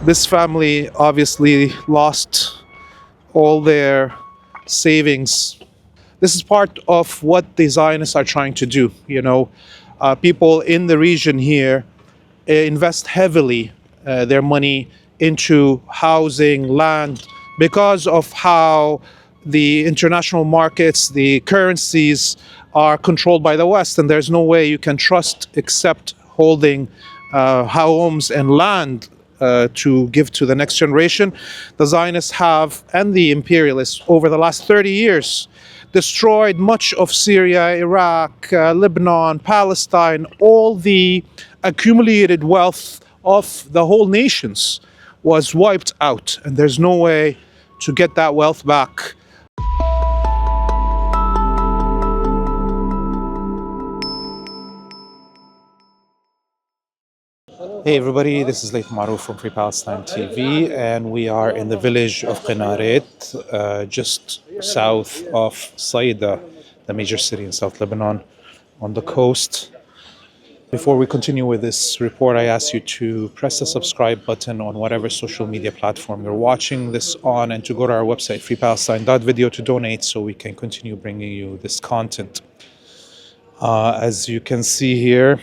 This family obviously lost all their savings. This is part of what the Zionists are trying to do. People in the region here invest heavily their money into housing, land, because of how the international markets, the currencies are controlled by the West, and there's no way you can trust except holding homes and land to give to the next generation. The Zionists have, and the imperialists, over the last 30 years, destroyed much of Syria, Iraq, Lebanon, Palestine. All the accumulated wealth of the whole nations was wiped out, and there's no way to get that wealth back. Hey everybody, this is Laith Marouf from Free Palestine TV, and we are in the village of Ghannam, just south of Saida, the major city in South Lebanon, on the coast. Before we continue with this report, I ask you to press the subscribe button on whatever social media platform you're watching this on, and to go to our website, freepalestine.video, to donate so we can continue bringing you this content. As you can see here,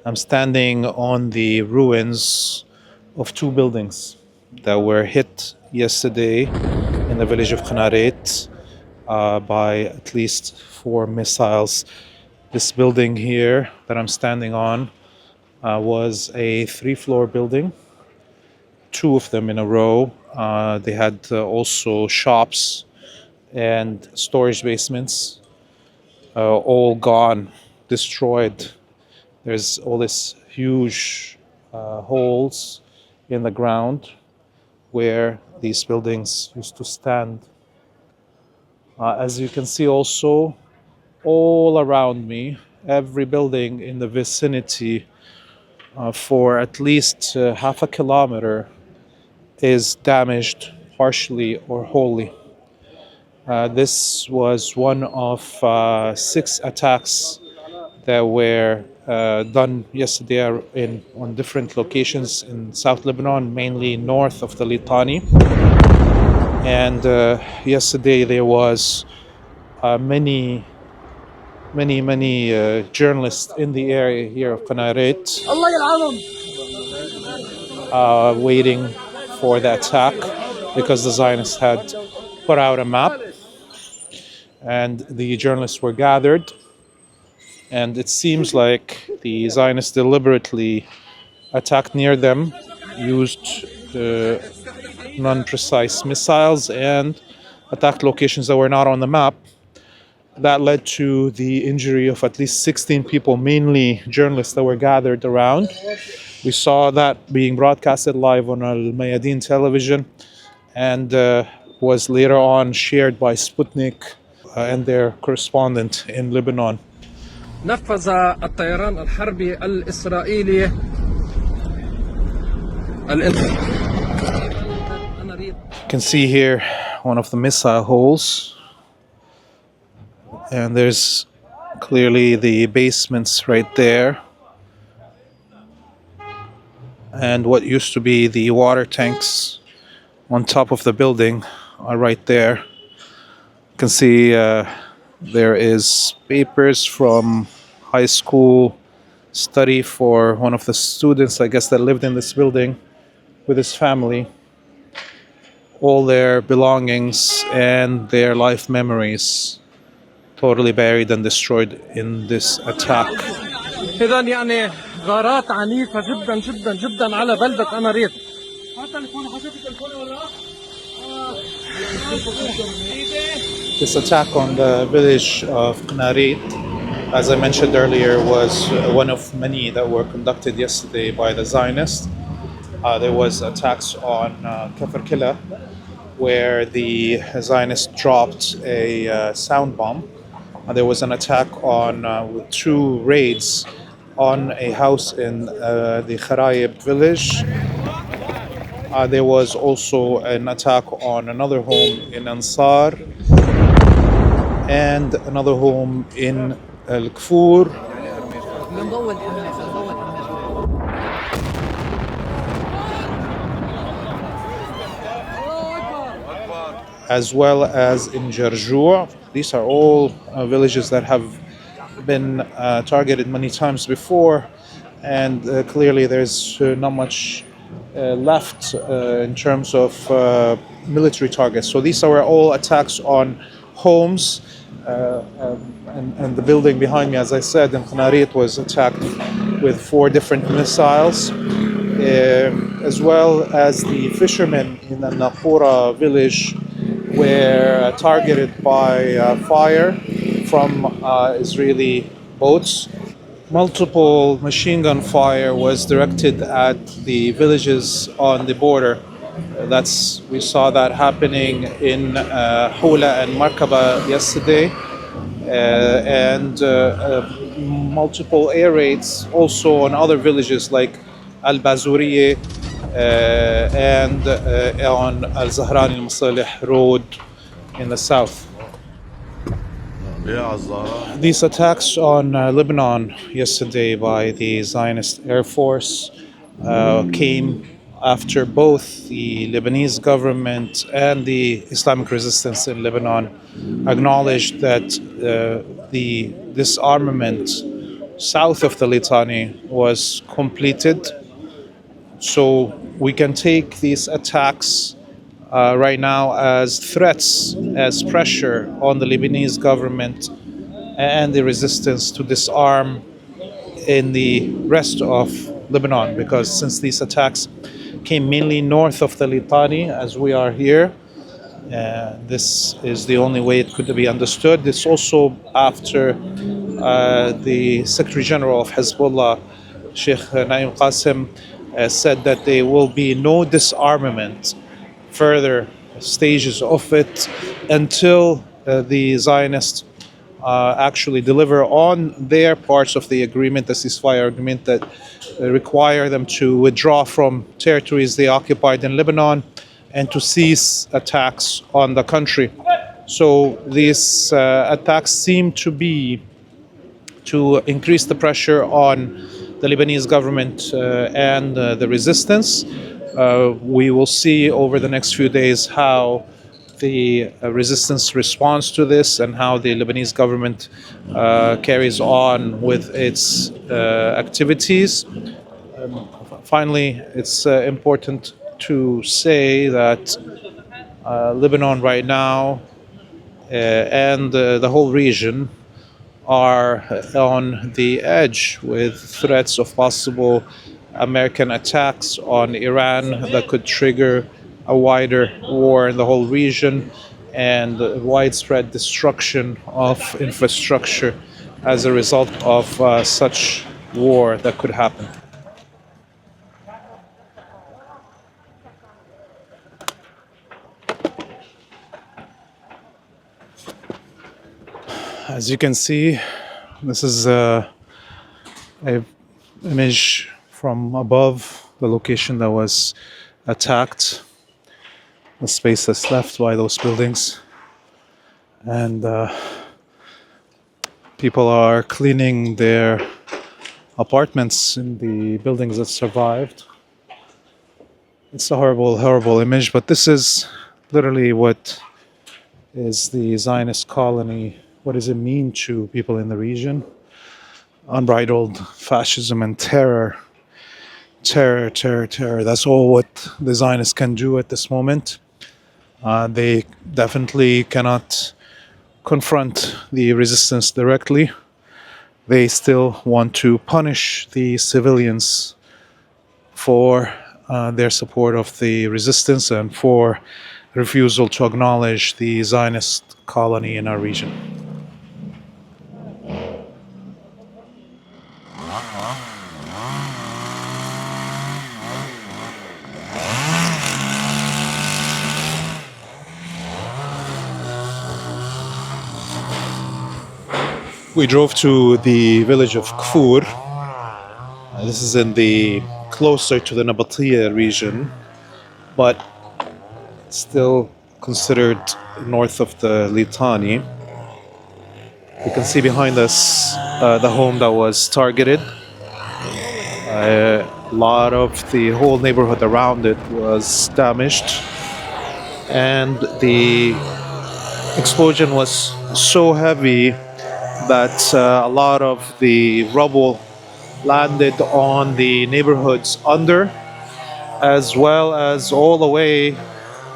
I'm standing on the ruins of two buildings that were hit yesterday in the village of Ghannam by at least 4 missiles. This building here that I'm standing on was a 3-floor building, 2 of them in a row. They had also shops and storage basements, all gone, destroyed. There's all this huge holes in the ground where these buildings used to stand. As you can see also, all around me, every building in the vicinity for at least half a kilometer is damaged partially or wholly. This was one of 6 attacks that were done yesterday on different locations in South Lebanon, mainly north of the Litani. And yesterday there was many journalists in the area here of Ghannam waiting for the attack, because the Zionists had put out a map and the journalists were gathered. And it seems like the Zionists deliberately attacked near them, used non-precise missiles, and attacked locations that were not on the map. That led to the injury of at least 16 people, mainly journalists that were gathered around. We saw that being broadcasted live on al-Mayadeen television, and was later on shared by Sputnik and their correspondent in Lebanon. نفذ الطيران الحربي الإسرائيلي You can see here one of the missile holes, and there's clearly the basements right there, and what used to be the water tanks on top of the building are right there. You can see there is papers from high school study for one of the students, I guess, that lived in this building with his family. All their belongings and their life memories totally buried and destroyed in this attack. إذا يعني غارات عنيفة جدا جدا جدا على بلدة قناريط. This attack on the village of Ghannam, as I mentioned earlier, was one of many that were conducted yesterday by the Zionists. There was attacks on Kafr Killa, where the Zionists dropped a sound bomb. There was an attack on with 2 raids on a house in the Kharayib village. There was also an attack on another home in Ansar and another home in al-Kfur. as well as in Jarjour. These are all villages that have been targeted many times before, and clearly there's not much left in terms of military targets. So these are all attacks on homes, and the building behind me, as I said, in Qanarit was attacked with 4 different missiles, as well as the fishermen in the Naqura village were targeted by fire from Israeli boats. Multiple machine gun fire was directed at the villages on the border. We saw that happening in Hula and Markaba yesterday, and multiple air raids also on other villages like Al-Bazuriye and on Al-Zahran al-Masalih road in the south. These attacks on Lebanon yesterday by the Zionist Air Force came after both the Lebanese government and the Islamic resistance in Lebanon acknowledged that the disarmament south of the Litani was completed. So we can take these attacks right now as threats, as pressure on the Lebanese government and the resistance to disarm in the rest of Lebanon, because since these attacks came mainly north of the Litani, as we are here, this is the only way it could be understood. This also after the Secretary General of HIzbullah, Sheikh Naim Qasim, said that there will be no disarmament, further stages of it, until the Zionists actually deliver on their parts of the agreement, the ceasefire agreement that require them to withdraw from territories they occupied in Lebanon and to cease attacks on the country. So these attacks seem to be to increase the pressure on the Lebanese government and the resistance. We will see over the next few days how the resistance responds to this and how the Lebanese government carries on with its activities. Finally, it's important to say that Lebanon right now and the whole region are on the edge with threats of possible American attacks on Iran that could trigger a wider war in the whole region and widespread destruction of infrastructure as a result of such war that could happen. As you can see, this is an image from above the location that was attacked, the space that's left by those buildings, and people are cleaning their apartments in the buildings that survived. It's a horrible, horrible image, but this is literally what is the Zionist colony. What does it mean to people in the region? Unbridled fascism and terror. Terror, terror, terror. That's all what the Zionists can do at this moment. They definitely cannot confront the resistance directly. They still want to punish the civilians for their support of the resistance and for refusal to acknowledge the Zionist colony in our region. We drove to the village of Kfur. This is in the closer to the Nabatiya region, but still considered north of the Litani. You can see behind us the home that was targeted. A lot of the whole neighborhood around it was damaged, and the explosion was so heavy that a lot of the rubble landed on the neighborhoods under, as well as all the way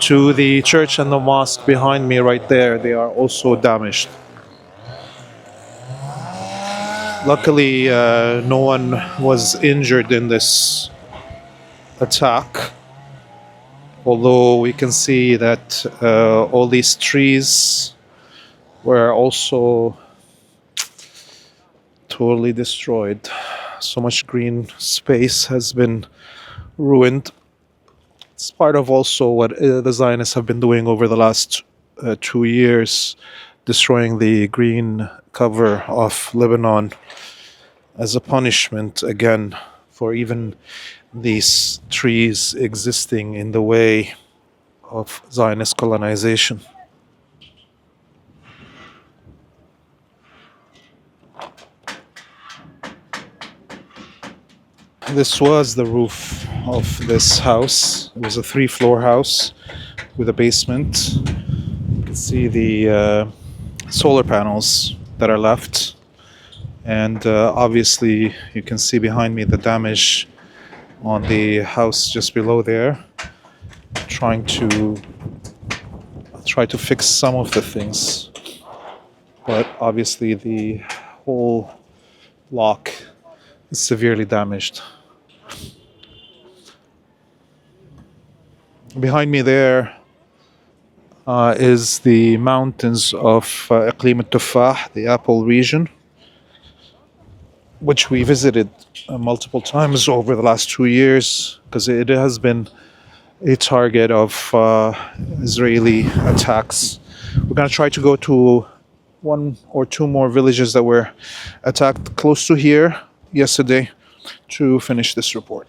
to the church and the mosque behind me right there. They are also damaged. Luckily, no one was injured in this attack, although we can see that all these trees were also totally destroyed. So much green space has been ruined. It's part of also what the Zionists have been doing over the last 2 years, destroying the green cover of Lebanon as a punishment, again, for even these trees existing in the way of Zionist colonization. This was the roof of this house. It was a 3-floor house with a basement. You can see the solar panels that are left, and obviously you can see behind me the damage on the house just below there. Try to fix some of the things, but obviously the whole block is severely damaged. Behind me there is the mountains of Iqlim al-Tufah, the apple region, which we visited multiple times over the last 2 years because it has been a target of Israeli attacks. We're going to try to go to 1 or 2 more villages that were attacked close to here yesterday to finish this report.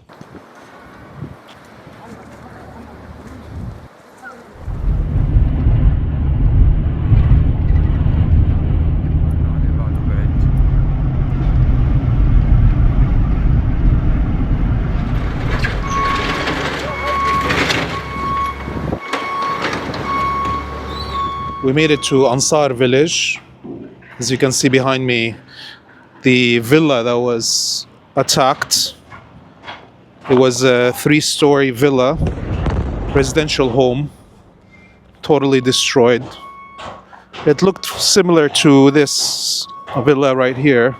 We made it to Ansar village. As you can see behind me, the villa that was attacked. It was a 3-story villa, residential home, totally destroyed. It looked similar to this villa right here.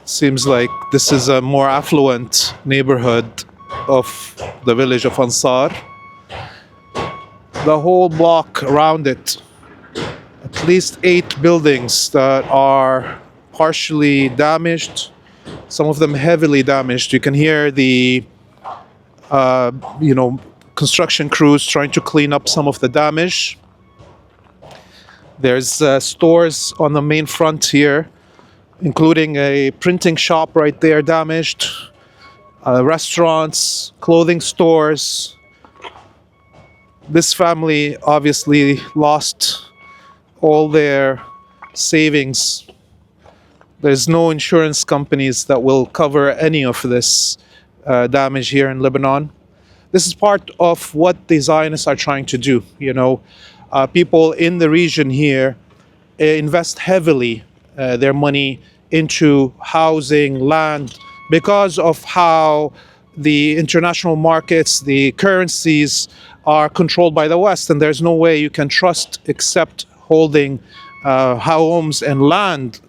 Seems like this is a more affluent neighborhood of the village of Ansar. The whole block around it, at least 8 buildings that are partially damaged, some of them heavily damaged. You can hear the construction crews trying to clean up some of the damage. There's stores on the main front here, including a printing shop right there damaged, restaurants, clothing stores. This family obviously lost all their savings. There's no insurance companies that will cover any of this damage here in Lebanon. This is part of what the Zionists are trying to do. People in the region here invest heavily their money into housing, land, because of how the international markets, the currencies are controlled by the West, and there's no way you can trust except holding homes and land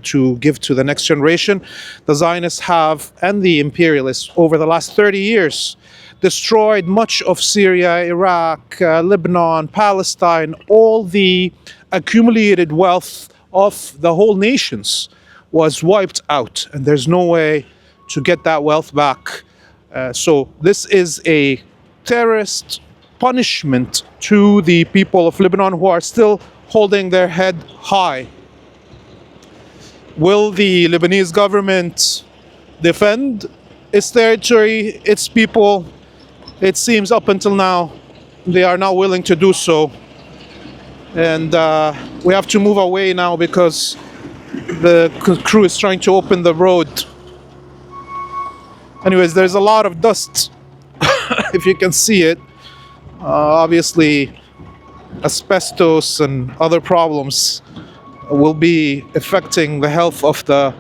to give to the next generation. The Zionists have, and the imperialists, over the last 30 years, destroyed much of Syria, Iraq, Lebanon, Palestine. All the accumulated wealth of the whole nations was wiped out, and there's no way to get that wealth back. So this is a terrorist punishment to the people of Lebanon who are still holding their head high. Will the Lebanese government defend its territory, its people? It seems up until now they are not willing to do so. And we have to move away now because the crew is trying to open the road. Anyways, there's a lot of dust, if you can see it. Obviously, asbestos and other problems will be affecting the health of the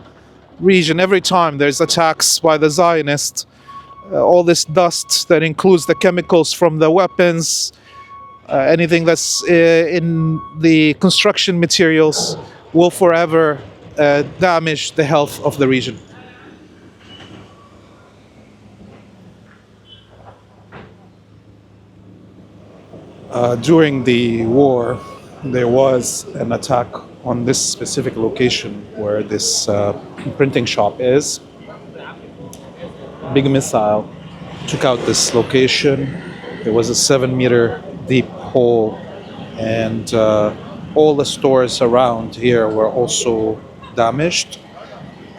region every time there's attacks by the Zionists. All this dust that includes the chemicals from the weapons, anything that's in the construction materials will forever damage the health of the region. During the war, there was an attack on this specific location where this printing shop is. Big missile took out this location. There was a 7-meter deep hole, and all the stores around here were also damaged.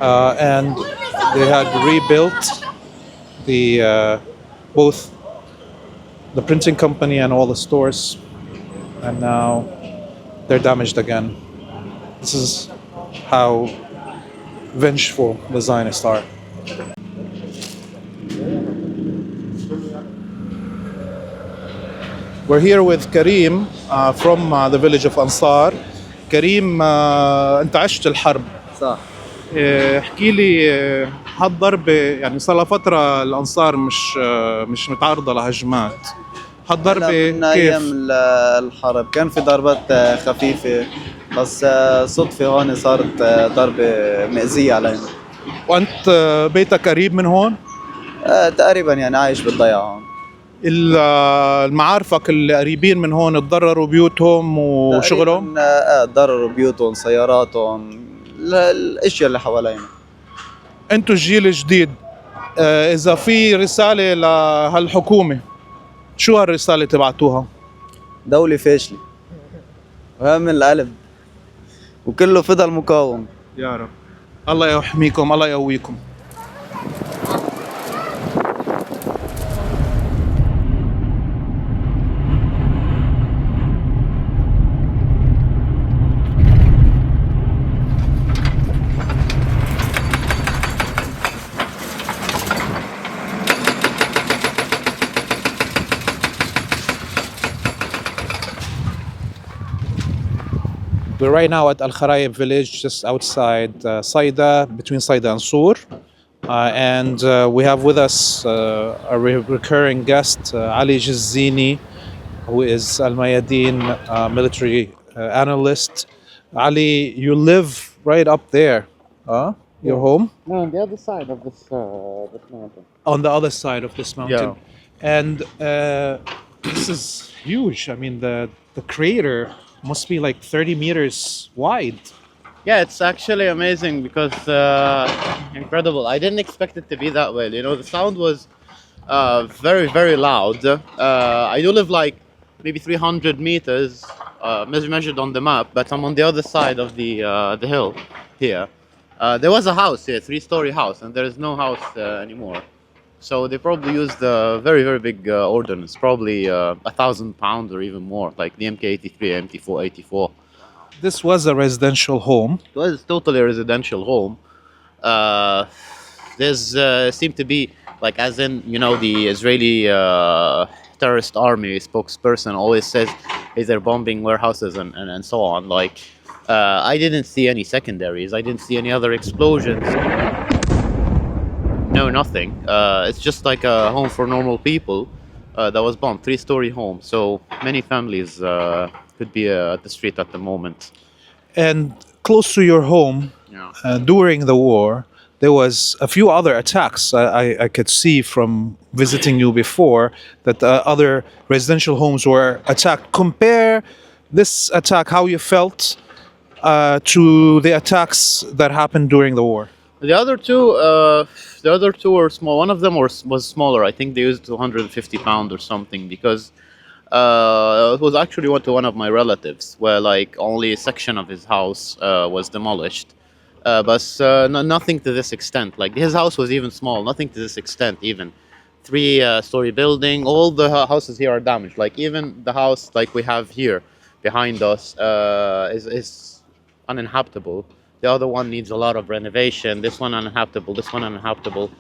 And they had rebuilt the both the printing company and all the stores, and now they're damaged again. This is how vengeful the Zionists are. We're here with Karim from the village of Ansar. كريم انت عشت الحرب صح. احكي لي هالضربة يعني صار لها فترة الأنصار مش متعرضة لهجمات. هالضربة من كيف؟ ايام الحرب كان في ضربات خفيفة، بس صدفة هون صارت ضربة مأزية علينا. وأنت بيتك قريب من هون؟ تقريبا يعني عايش بالضيعة هون. المعارفك اللي قريبين من هون تضرروا بيوتهم وشغلهم؟ تضرروا بيوتهم، سياراتهم، الاشياء اللي حوالينا. انتوا الجيل الجديد، اذا في رسالة لهالحكومة شو هالرسالة تبعتوها؟ دولة فاشلة وهم القلب وكله فضل مقاوم. يا رب الله يحميكم، الله يقويكم. We're right now at Al-Kharayib village, just outside Saida, between Saida and Sur. And we have with us a recurring guest, Ali Jezzini, who is al-Mayadeen military analyst. Ali, you live right up there, your home? No, on the other side of this mountain. On the other side of this mountain. Yeah. And this is huge. I mean, the crater must be like 30 meters wide. Yeah, it's actually amazing because incredible. I didn't expect it to be that well. You know, the sound was very, very loud. I do live like maybe 300 meters measured on the map, but I'm on the other side of the hill here. There was a house here, 3-story house, and there is no house anymore. So they probably used a very, very big ordnance, probably 1,000 pounds or even more, like the MK-83, MT-484. This was a residential home. It was totally a residential home. There's seemed to be, like, as in, you know, the Israeli terrorist army spokesperson always says, is they're bombing warehouses and so on. Like, I didn't see any secondaries. I didn't see any other explosions. No, nothing. It's just like a home for normal people that was bombed. 3-story home. So many families could be at the street at the moment. And close to your home, during the war, there was a few other attacks. I could see from visiting you before that other residential homes were attacked. Compare this attack, how you felt, to the attacks that happened during the war. The other two were small. One of them was smaller. I think they used 250 pounds or something, because it was actually to one of my relatives, where like only a section of his house was demolished, but nothing to this extent. Like his house was even small, nothing to this extent. Even 3-story building. All the houses here are damaged. Like even the house like we have here, behind us is uninhabitable. The other one needs a lot of renovation. This one uninhabitable. This one uninhabitable,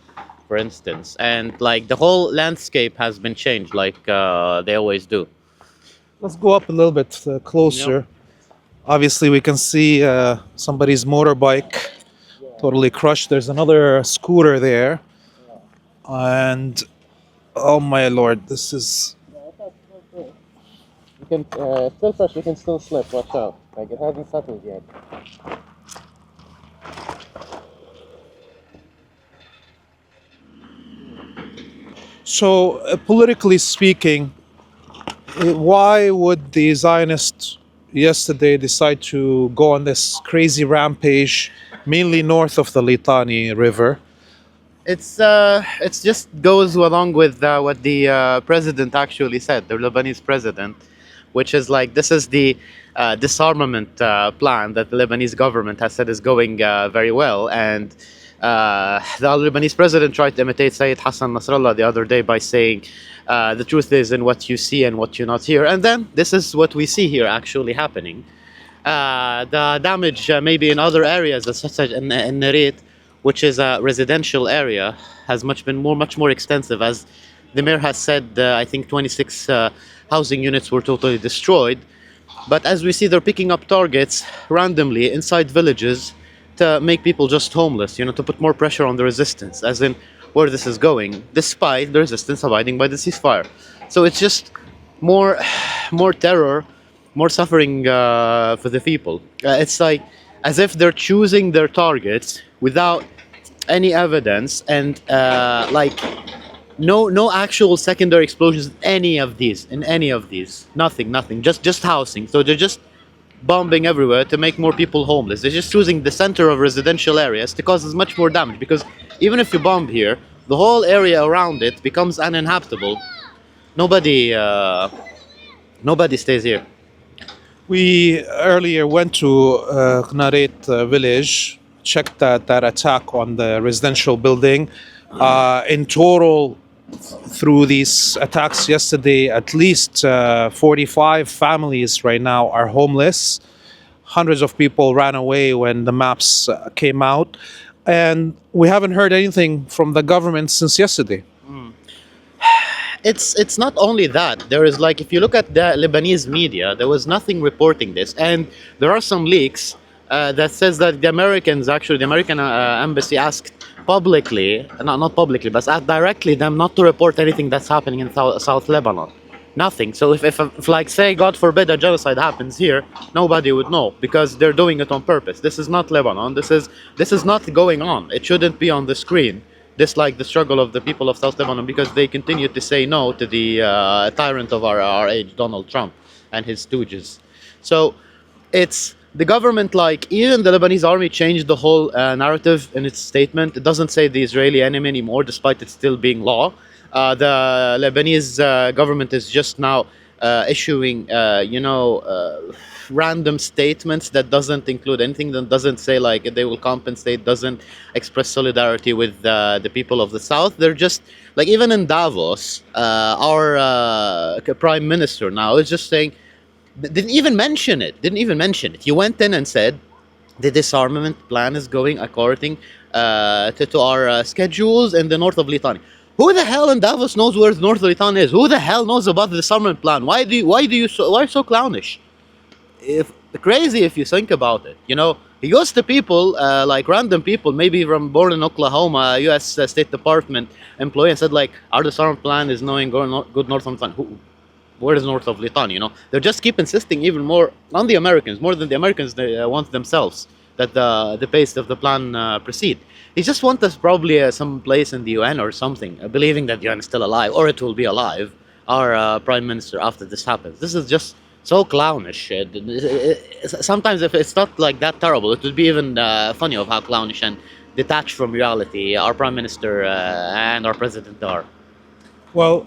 for instance. And like the whole landscape has been changed, like they always do. Let's go up a little bit closer. Obviously, we can see somebody's motorbike totally crushed. There's another scooter there. And, oh my lord, this is... You can still fresh. You can still slip. Watch out. Like it hasn't settled yet. So, politically speaking, why would the Zionists yesterday decide to go on this crazy rampage, mainly north of the Litani River? It's just goes along with what the president actually said, the Lebanese president, which is like this is the disarmament plan that the Lebanese government has said is going very well. And the Lebanese president tried to imitate Sayyid Hassan Nasrallah the other day by saying the truth is in what you see and what you not hear. And then this is what we see here actually happening. The damage maybe in other areas, such as in Narit, which is a residential area, has much more extensive. As the mayor has said, I think 26 housing units were totally destroyed. But as we see, they're picking up targets randomly inside villages to make people just homeless, to put more pressure on the resistance, as in where this is going, despite the resistance abiding by the ceasefire. So it's just more terror, more suffering for the people. It's like as if they're choosing their targets without any evidence and like no actual secondary explosions in any of these. Nothing, just housing. So they're just bombing everywhere to make more people homeless. They're just choosing the center of residential areas to cause as much more damage, because even if you bomb here, the whole area around it becomes uninhabitable. Nobody stays here. We earlier went to Ghannam village, checked that attack on the residential building. In total, through these attacks yesterday, at least 45 families right now are homeless. Hundreds of people ran away when the maps came out. And we haven't heard anything from the government since yesterday. It's not only that. There is like, if you look at the Lebanese media, there was nothing reporting this. And there are some leaks that says that the American embassy asked publicly, not publicly, but asked directly them not to report anything that's happening in South Lebanon. Nothing. So if like, say, God forbid, a genocide happens here, nobody would know, because they're doing it on purpose. This is not Lebanon. This is not going on. It shouldn't be on the screen. This like the struggle of the people of South Lebanon, because they continue to say no to the tyrant of our age, Donald Trump, and his stooges. So it's the government, like even the Lebanese army changed the whole narrative in its statement. It doesn't say the Israeli enemy anymore, despite it still being law. The Lebanese government is just now issuing, random statements that doesn't include anything, that doesn't say like they will compensate, doesn't express solidarity with the people of the South. They're just like, even in Davos, our prime minister now is just saying, didn't even mention it. He went in and said the disarmament plan is going according to our schedules in the north of Litani. Who the hell in Davos knows where the north of Litani is? Who the hell knows about the disarmament plan? Why are you so clownish? Crazy if you think about it. He goes to people like random people, maybe born in Oklahoma, U.S. State Department employee, and said like, our disarmament plan is knowing good north of Litani. Where is north of Litani? They just keep insisting even more on the Americans, more than the Americans they want themselves, that the pace of the plan proceed. He just wants us probably some place in the UN or something, believing that the UN is still alive, or it will be alive, our prime minister, after this happens. This is just so clownish. Sometimes if it's not like that terrible, it would be even funny of how clownish and detached from reality our prime minister and our president are. Well,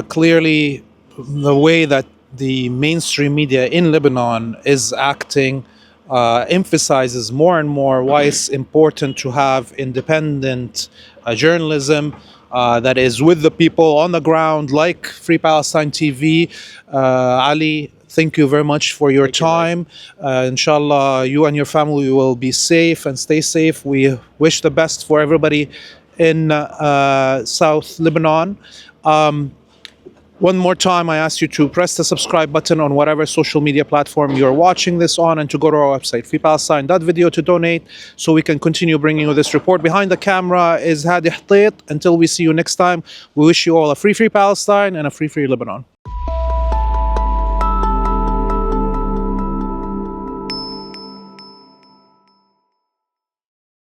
clearly the way that the mainstream media in Lebanon is acting emphasizes more and more why it's important to have independent journalism that is with the people on the ground, like Free Palestine TV. Ali, Thank you very much for your time. Inshallah, you and your family will be safe and stay safe. We wish the best for everybody in South Lebanon. One more time, I ask you to press the subscribe button on whatever social media platform you're watching this on, and to go to our website, freepalestine.video, to donate so we can continue bringing you this report. Behind the camera is Hadi. Until we see you next time, we wish you all a free Palestine and a free Lebanon.